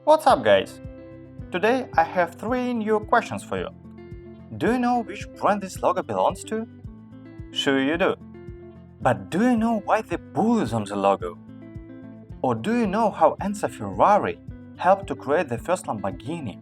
What's up, guys? Today I have three new questions for you. Do you know which brand this logo belongs to? Sure you do. But do you know why the bull is on the logo? Or do you know how Enzo Ferrari helped to create the first Lamborghini?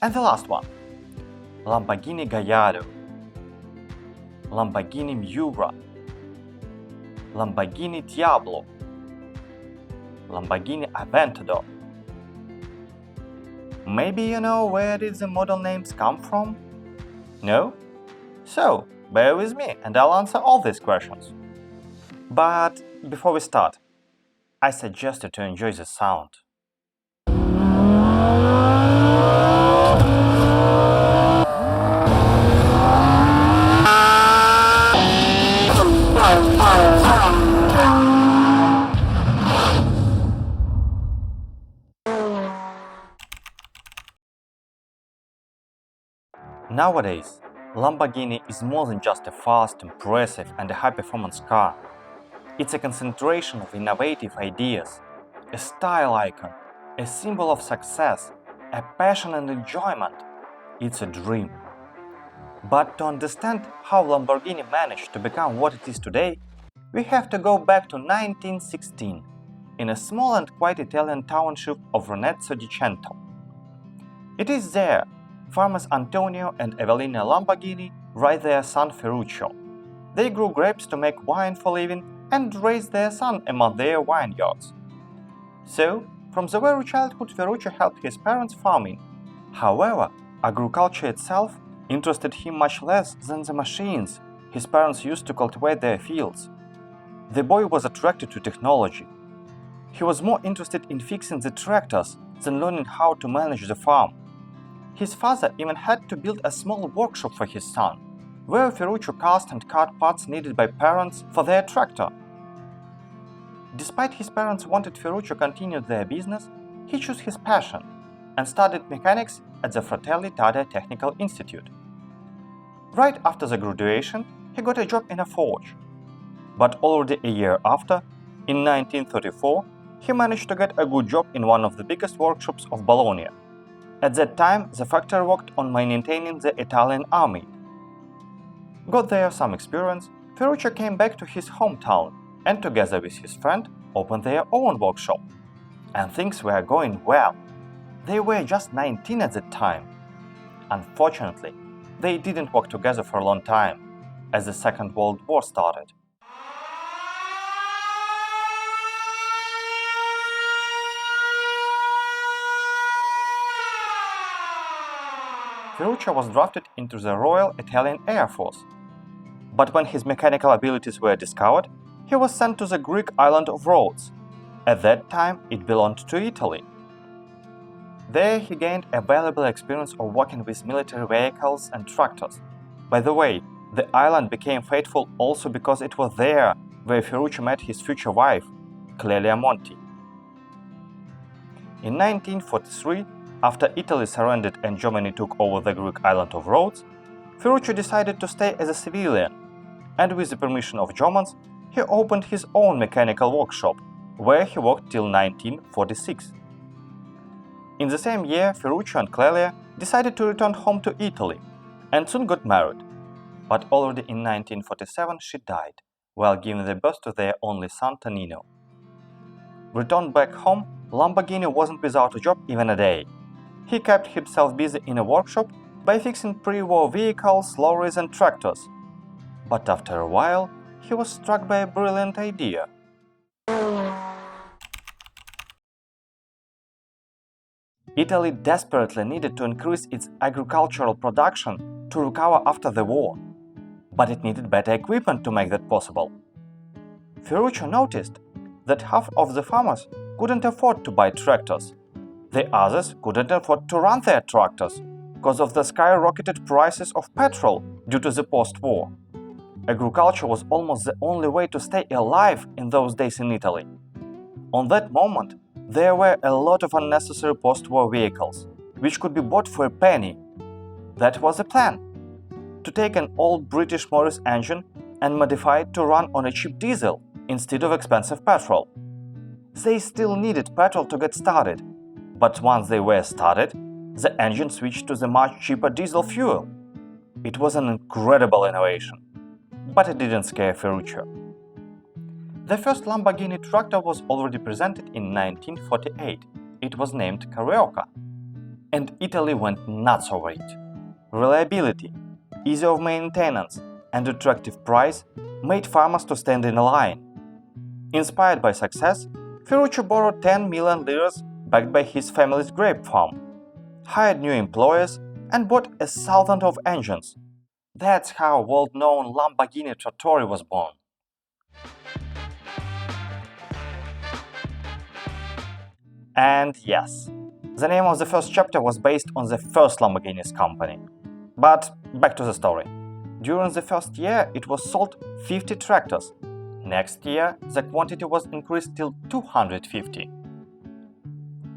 And the last one. Lamborghini Gallardo, Lamborghini Miura, Lamborghini Diablo, Lamborghini Aventador. Maybe you know where did the model names come from? No? So, bear with me and I'll answer all these questions. But before we start, I suggest you to enjoy the sound. Nowadays, Lamborghini is more than just a fast, impressive and a high-performance car. It's a concentration of innovative ideas, a style icon, a symbol of success, a passion and enjoyment. It's a dream. But to understand how Lamborghini managed to become what it is today, we have to go back to 1916, in a small and quiet Italian township of Renezzo di Cento. It is there farmers Antonio and Evelina Lamborghini raised their son Ferruccio. They grew grapes to make wine for living and raised their son among their vineyards. So, from the very childhood, Ferruccio helped his parents farming. However, agriculture itself interested him much less than the machines his parents used to cultivate their fields. The boy was attracted to technology. He was more interested in fixing the tractors than learning how to manage the farm. His father even had to build a small workshop for his son, where Ferruccio cast and cut parts needed by parents for their tractor. Despite his parents wanted Ferruccio to continue their business, he chose his passion and studied mechanics at the Fratelli Tadde Technical Institute. Right after the graduation, he got a job in a forge. But already a year after, in 1934, he managed to get a good job in one of the biggest workshops of Bologna. At that time, the factory worked on maintaining the Italian army. Got there some experience, Ferruccio came back to his hometown and together with his friend opened their own workshop. And things were going well. They were just 19 at that time. Unfortunately, they didn't work together for a long time, as the Second World War started. Ferruccio was drafted into the Royal Italian Air Force. But when his mechanical abilities were discovered, he was sent to the Greek island of Rhodes. At that time, it belonged to Italy. There he gained a valuable experience of working with military vehicles and tractors. By the way, the island became fateful also because it was there where Ferruccio met his future wife, Clelia Monti. In 1943, after Italy surrendered and Germany took over the Greek island of Rhodes, Ferruccio decided to stay as a civilian, and with the permission of Germans, he opened his own mechanical workshop, where he worked till 1946. In the same year, Ferruccio and Clelia decided to return home to Italy, and soon got married. But already in 1947 she died, while giving the birth to their only son Tonino. Returned back home, Lamborghini wasn't without a job even a day. He kept himself busy in a workshop by fixing pre-war vehicles, lorries and tractors. But after a while, he was struck by a brilliant idea. Italy desperately needed to increase its agricultural production to recover after the war. But it needed better equipment to make that possible. Ferruccio noticed that half of the farmers couldn't afford to buy tractors. The others couldn't afford to run their tractors because of the skyrocketed prices of petrol due to the post-war. Agriculture was almost the only way to stay alive in those days in Italy. On that moment, there were a lot of unnecessary post-war vehicles, which could be bought for a penny. That was the plan: to take an old British Morris engine and modify it to run on a cheap diesel instead of expensive petrol. They still needed petrol to get started, But once they were started, the engine switched to the much cheaper diesel fuel. It was an incredible innovation, but it didn't scare Ferruccio. The first Lamborghini tractor was already presented in 1948. It was named Carioca, and Italy went nuts over it. Reliability, ease of maintenance, and attractive price made farmers to stand in line. Inspired by success, Ferruccio borrowed 10 million liras backed by his family's grape farm, hired new employees, and bought 1,000 of engines. That's how world-known Lamborghini Tratory was born. And yes, the name of the first chapter was based on the first Lamborghini's company. But back to the story. During the first year, it was sold 50 tractors. Next year, the quantity was increased till 250.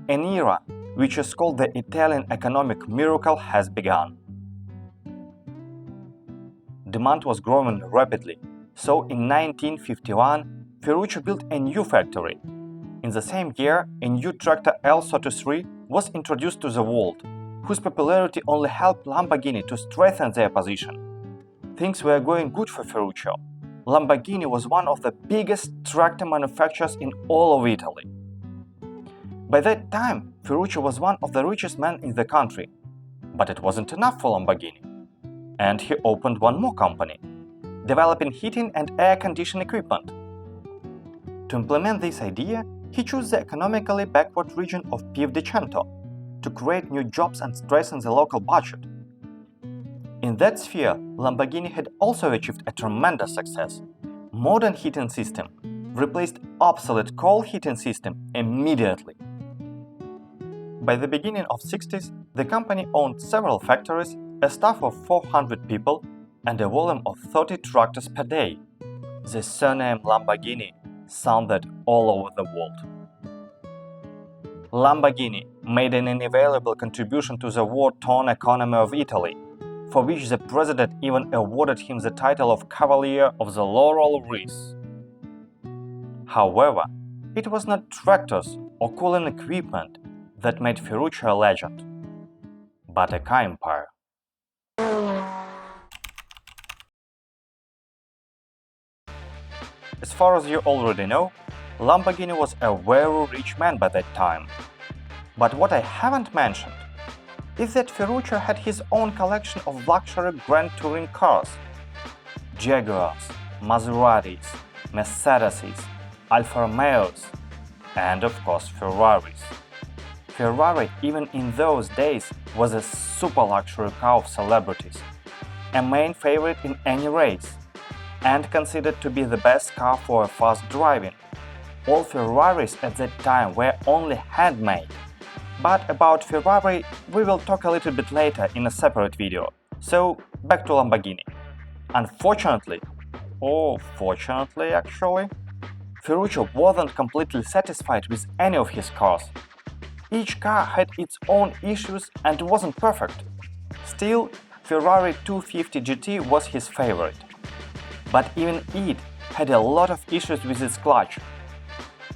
An era, which is called the Italian economic miracle, has begun. Demand was growing rapidly, so in 1951, Ferruccio built a new factory. In the same year, a new tractor L33 was introduced to the world, whose popularity only helped Lamborghini to strengthen their position. Things were going good for Ferruccio. Lamborghini was one of the biggest tractor manufacturers in all of Italy. By that time, Ferruccio was one of the richest men in the country. But it wasn't enough for Lamborghini. And he opened one more company, developing heating and air conditioning equipment. To implement this idea, he chose the economically backward region of Pieve di Cento to create new jobs and strengthen the local budget. In that sphere, Lamborghini had also achieved a tremendous success. Modern heating system replaced obsolete coal heating system immediately. By the beginning of 60s, the company owned several factories, a staff of 400 people, and a volume of 30 tractors per day. The surname Lamborghini sounded all over the world. Lamborghini made an invaluable contribution to the war-torn economy of Italy, for which the president even awarded him the title of Cavalier of the Laurel Wreath. However, it was not tractors or cooling equipment that made Ferruccio a legend, but a car empire. As far as you already know, Lamborghini was a very rich man by that time. But what I haven't mentioned is that Ferruccio had his own collection of luxury grand touring cars. Jaguars, Maseratis, Mercedeses, Alfa Romeos, and of course Ferraris. Ferrari, even in those days, was a super luxury car of celebrities, a main favorite in any race, and considered to be the best car for fast driving. All Ferraris at that time were only handmade. But about Ferrari we will talk a little bit later in a separate video. So back to Lamborghini. Unfortunately, or fortunately actually, Ferruccio wasn't completely satisfied with any of his cars. Each car had its own issues and wasn't perfect. Still, Ferrari 250 GT was his favorite. But even it had a lot of issues with its clutch.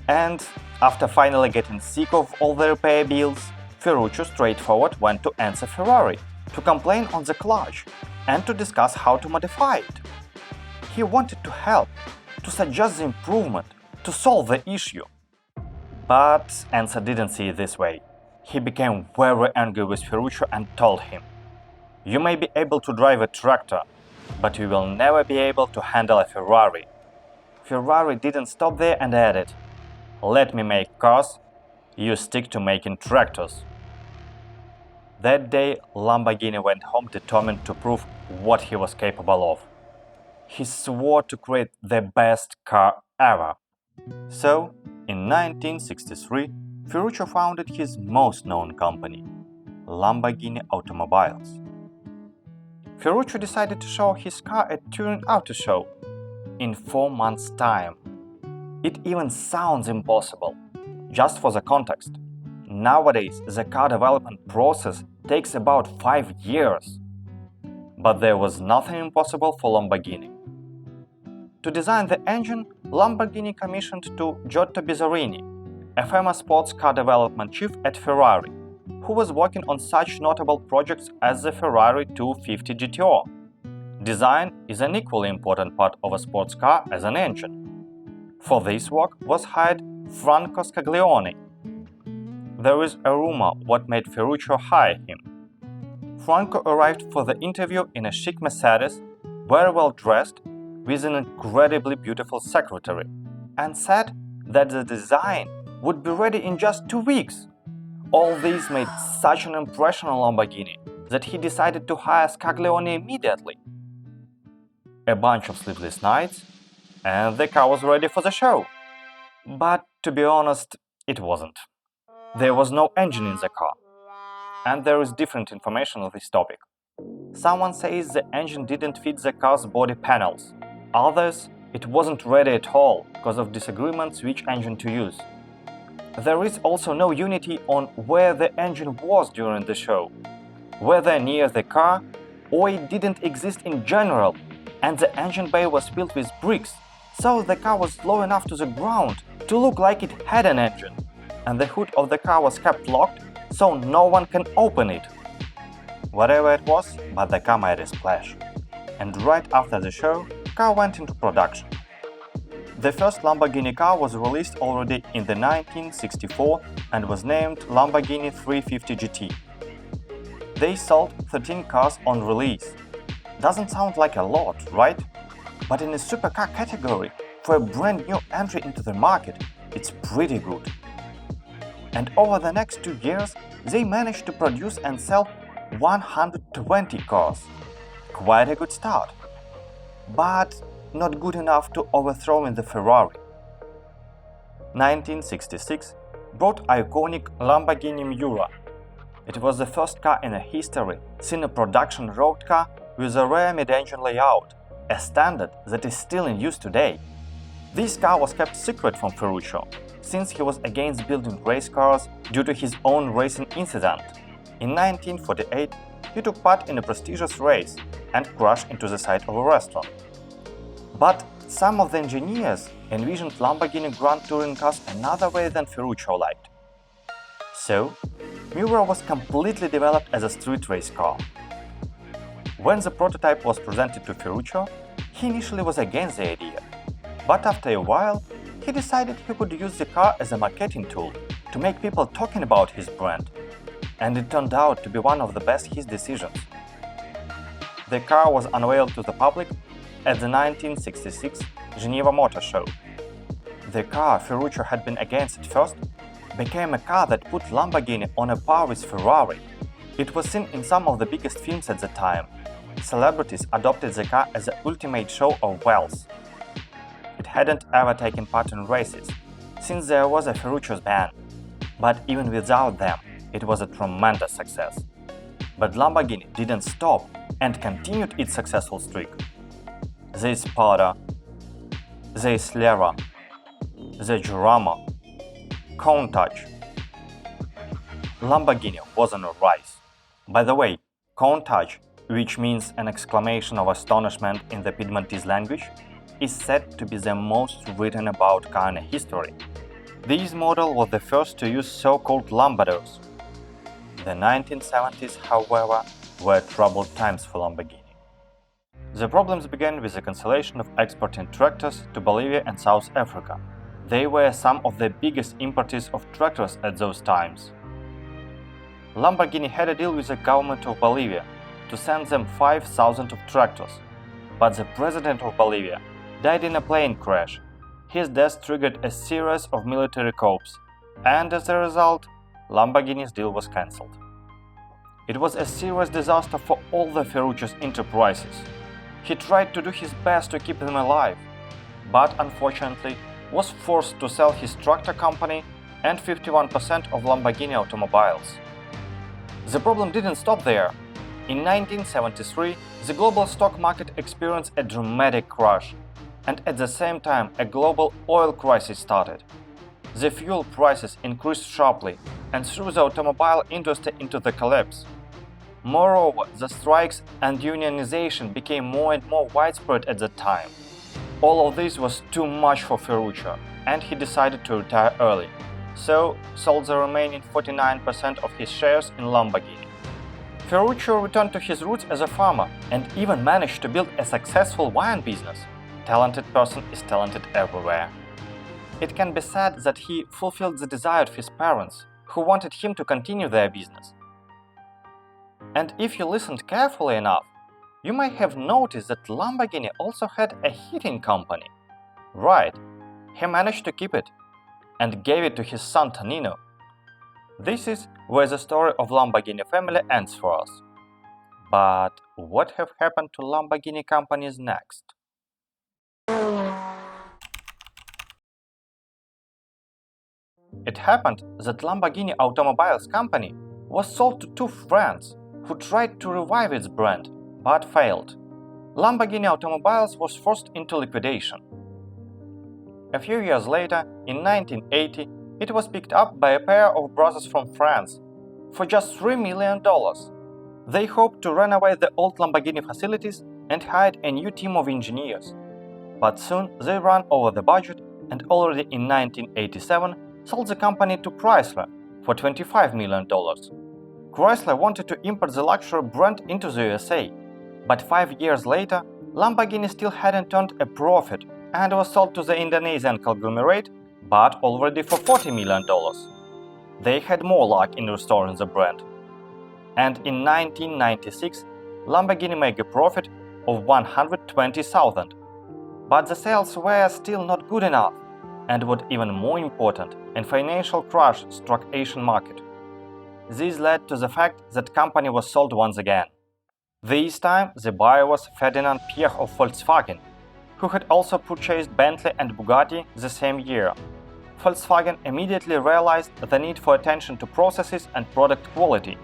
And after finally getting sick of all the repair bills, Ferruccio straightforward went to Enzo Ferrari to complain on the clutch and to discuss how to modify it. He wanted to help, to suggest the improvement, to solve the issue. But Enzo didn't see it this way. He became very angry with Ferruccio and told him, "You may be able to drive a tractor, but you will never be able to handle a Ferrari." Ferrari didn't stop there and added, "Let me make cars, you stick to making tractors." That day, Lamborghini went home determined to prove what he was capable of. He swore to create the best car ever. So, in 1963, Ferruccio founded his most known company, Lamborghini Automobiles. Ferruccio decided to show his car at Turin Auto Show in 4 months' time. It even sounds impossible. Just for the context, nowadays the car development process takes about 5 years. But there was nothing impossible for Lamborghini. To design the engine, Lamborghini commissioned to Giotto Bizzarini, a famous sports car development chief at Ferrari, who was working on such notable projects as the Ferrari 250 GTO. Design is an equally important part of a sports car as an engine. For this work was hired Franco Scaglione. There is a rumor what made Ferruccio hire him. Franco arrived for the interview in a chic Mercedes, very well dressed, with an incredibly beautiful secretary, and said that the design would be ready in just 2 weeks. All this made such an impression on Lamborghini that he decided to hire Scaglione immediately. A bunch of sleepless nights, and the car was ready for the show. But to be honest, it wasn't. There was no engine in the car. And there is different information on this topic. Someone says the engine didn't fit the car's body panels. Others, it wasn't ready at all because of disagreements which engine to use. There is also no unity on where the engine was during the show, whether near the car or it didn't exist in general, and the engine bay was built with bricks, so the car was low enough to the ground to look like it had an engine, and the hood of the car was kept locked so no one can open it. Whatever it was, but the car made a splash. And right after the show, car went into production. The first Lamborghini car was released already in the 1964 and was named Lamborghini 350 GT. They sold 13 cars on release. Doesn't sound like a lot, right? But in the supercar category, for a brand new entry into the market, it's pretty good. And over the next 2 years, they managed to produce and sell 120 cars. Quite a good start. But not good enough to overthrow the Ferrari. 1966 brought iconic Lamborghini Miura. It was the first car in history seen a production road car with a rear mid-engine layout, a standard that is still in use today. This car was kept secret from Ferruccio, since he was against building race cars due to his own racing incident. In 1948, he took part in a prestigious race and crashed into the side of a restaurant. But some of the engineers envisioned Lamborghini Grand Touring cars another way than Ferruccio liked. So, Miura was completely developed as a street race car. When the prototype was presented to Ferruccio, he initially was against the idea. But after a while, he decided he could use the car as a marketing tool to make people talking about his brand. And it turned out to be one of the best his decisions. The car was unveiled to the public at the 1966 Geneva Motor Show. The car Ferruccio had been against at first became a car that put Lamborghini on a par with Ferrari. It was seen in some of the biggest films at the time. Celebrities adopted the car as the ultimate show of wealth. It hadn't ever taken part in races, since there was a Ferruccio's ban. But even without them, it was a tremendous success. But Lamborghini didn't stop and continued its successful streak. The Spada, the Slera, the Jurama, Countach. Lamborghini was on a rise. By the way, Countach, which means an exclamation of astonishment in the Piedmontese language, is said to be the most written about car in history. This model was the first to use so-called Lambados. The 1970s, however, were troubled times for Lamborghini. The problems began with the cancellation of exporting tractors to Bolivia and South Africa. They were some of the biggest importers of tractors at those times. Lamborghini had a deal with the government of Bolivia to send them 5,000 of tractors, but the president of Bolivia died in a plane crash. His death triggered a series of military coups, and as a result, Lamborghini's deal was cancelled. It was a serious disaster for all the Ferruccio's enterprises. He tried to do his best to keep them alive, but unfortunately was forced to sell his tractor company and 51% of Lamborghini automobiles. The problem didn't stop there. In 1973, the global stock market experienced a dramatic crash, and at the same time a global oil crisis started. The fuel prices increased sharply and threw the automobile industry into the collapse. Moreover, the strikes and unionization became more and more widespread at that time. All of this was too much for Ferruccio, and he decided to retire early. so sold the remaining 49% of his shares in Lamborghini. Ferruccio returned to his roots as a farmer and even managed to build a successful wine business. Talented person is talented everywhere. It can be said that he fulfilled the desire of his parents, who wanted him to continue their business. And if you listened carefully enough, you might have noticed that Lamborghini also had a heating company. Right, he managed to keep it and gave it to his son Tonino. This is where the story of Lamborghini family ends for us. But what have happened to Lamborghini companies next? It happened that Lamborghini Automobiles company was sold to two friends who tried to revive its brand, but failed. Lamborghini Automobiles was forced into liquidation. A few years later, in 1980, it was picked up by a pair of brothers from France for just $3 million. They hoped to renovate the old Lamborghini facilities and hired a new team of engineers. But soon they ran over the budget and already in 1987 sold the company to Chrysler for $25 million. Chrysler wanted to import the luxury brand into the USA, but 5 years later, Lamborghini still hadn't turned a profit and was sold to the Indonesian conglomerate, but already for $40 million. They had more luck in restoring the brand. And in 1996, Lamborghini made a profit of $120,000. But the sales were still not good enough, and what even more important, a financial crash struck Asian market. This led to the fact that company was sold once again. This time the buyer was Ferdinand Piëch of Volkswagen, who had also purchased Bentley and Bugatti the same year. Volkswagen immediately realized the need for attention to processes and product quality.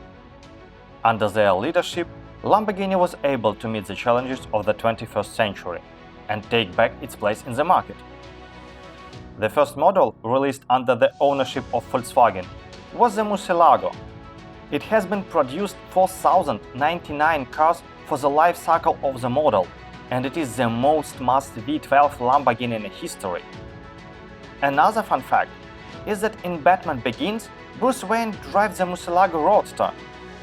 Under their leadership, Lamborghini was able to meet the challenges of the 21st century and take back its place in the market. The first model released under the ownership of Volkswagen was the Murcielago. It has been produced 4,099 cars for the life cycle of the model, and it is the most mass V12 Lamborghini in history. Another fun fact is that in Batman Begins, Bruce Wayne drives the Murcielago Roadster,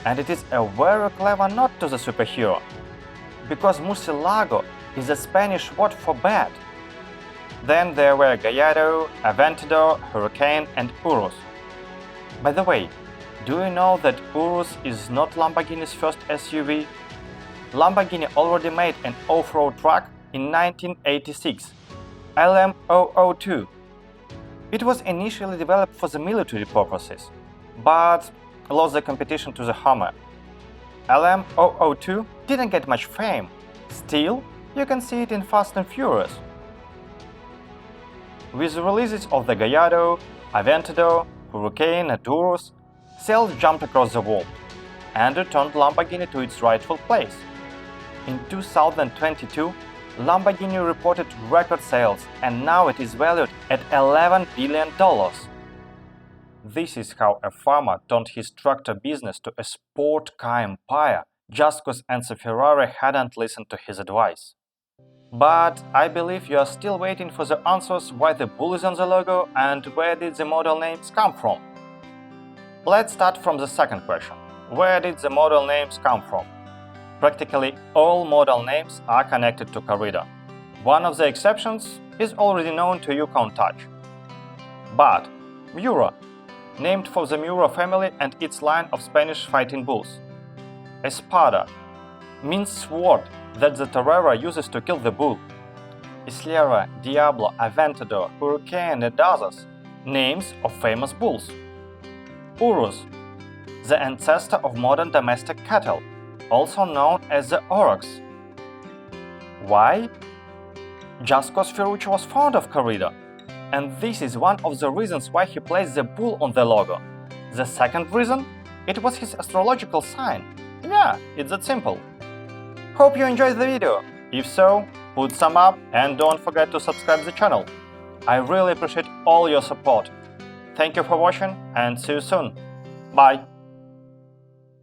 and it is a very clever nod to the superhero, because Murcielago is a Spanish word for bat. Then there were Gallardo, Aventador, Hurricane and Urus. By the way, do you know that Urus is not Lamborghini's first SUV? Lamborghini already made an off-road truck in 1986, LM002. It was initially developed for the military purposes, but lost the competition to the Hummer. LM002 didn't get much fame. Still, you can see it in Fast and Furious. With the releases of the Gallardo, Aventador, Hurricane and Urus, sales jumped across the world and returned Lamborghini to its rightful place. In 2022, Lamborghini reported record sales and now it is valued at $11 billion. This is how a farmer turned his tractor business to a sport car empire just because Enzo Ferrari hadn't listened to his advice. But I believe you are still waiting for the answers why the bull is on the logo and where did the model names come from. Let's start from the second question. Where did the model names come from? Practically all model names are connected to corrida. One of the exceptions is already known to you, Countach. But Miura, named for the Miura family and its line of Spanish fighting bulls. Espada means sword that the torero uses to kill the bull. Islera, Diablo, Aventador, Hurricane and others, names of famous bulls. Urus, the ancestor of modern domestic cattle, also known as the aurochs. Why? Just because Ferruccio was fond of corrida, and this is one of the reasons why he placed the bull on the logo. The second reason? It was his astrological sign. Yeah, it's that simple. Hope you enjoyed the video. If so, put some up and don't forget to subscribe the channel. I really appreciate all your support. Thank you for watching and see you soon. Bye.